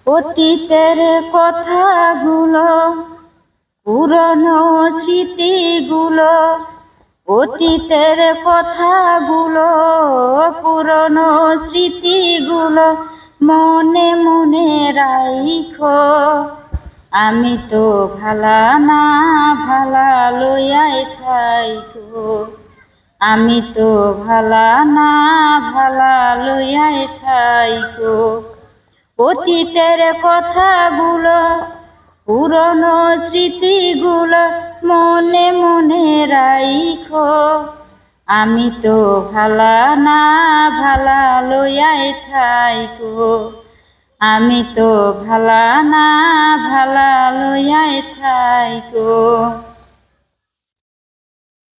অতীতের কথাগুলো, পুরনো স্মৃতিগুলো, অতীতের কথাগুলো, পুরনো স্মৃতিগুলো মনে মনে রাইখো। আমি তো ভালা না ভালা লইয়াই থাইকো। আমি তো ভালা না ভালা লইয়াই থাইকো। অতীতের কথাগুলো, পুরনো স্মৃতিগুলো মনে মনে রাইখো। আমি তো ভালা না ভালা লইয়াই থাইকো। আমি তো ভালা না ভালা লইয়াই থাইকো।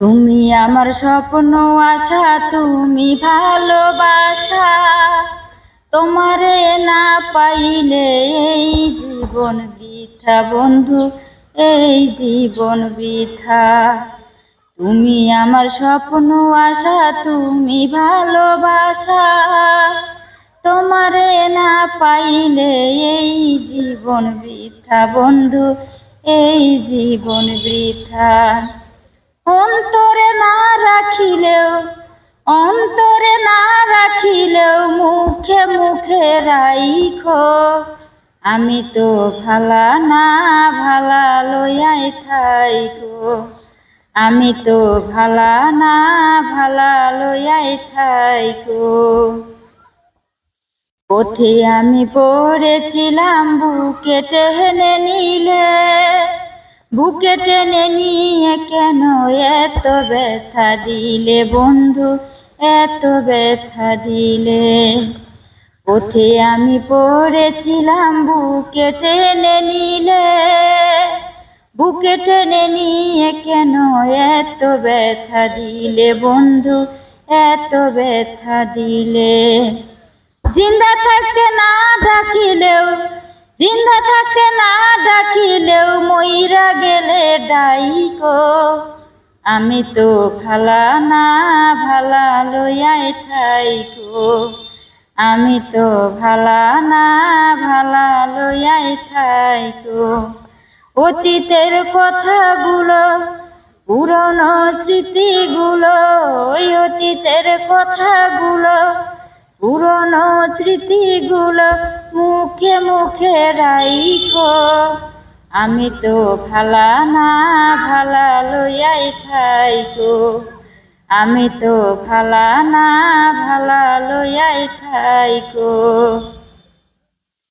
তুমি আমার স্বপ্ন আশা, তুমি ভালোবাসা। তোমারে না পাইলে এই জীবন বৃথা বন্ধু, এই জীবন বৃথা। তুমি আমার স্বপ্ন আশা, তুমি ভালোবাসা। তোমারে না পাইলে এই জীবন বৃথা বন্ধু, এই জীবন বৃথা। অন্তরে না রাখিলেও, অন্তরে না রাখিলেও মুখে মুখে রাইখো। আমি তো ভালা না ভালা লইয়াই থাইকো। আমি তো ভালা না ভালা লইয়াই থাইকো। পথে আমি পড়েছিলাম, বুকে টেনে নিলে। বুকে টেনে নিয়ে কেন এত ব্যথা দিলে বন্ধু, এত ব্যথা দিলে। পথে আমি পড়েছিলাম, বুকে টেনে নিলে। বুকে টেনে নিয়ে কেন এত ব্যথা দিলে বন্ধু, এত ব্যথা দিলে। জিন্দা থাকতে না ডাকিলেও, জিন্দা থাকতে না ডাকিলেও মইরা গেলে ডাইকো। আমি তো ভালা না ভালা লইয়াই থাইকো। আমি তো ভালা না ভালা লইয়াই থাইকো। অতীতের কথাগুলো, পুরনো স্মৃতিগুলো, ওই অতীতের কথাগুলো, পুরনো স্মৃতিগুলো মুখে মুখে রাইখো। আমি তো ভালা না ভালা লইয়াই থাইকো। আমি তো ভালা না ভালা লইয়াই থাইকো।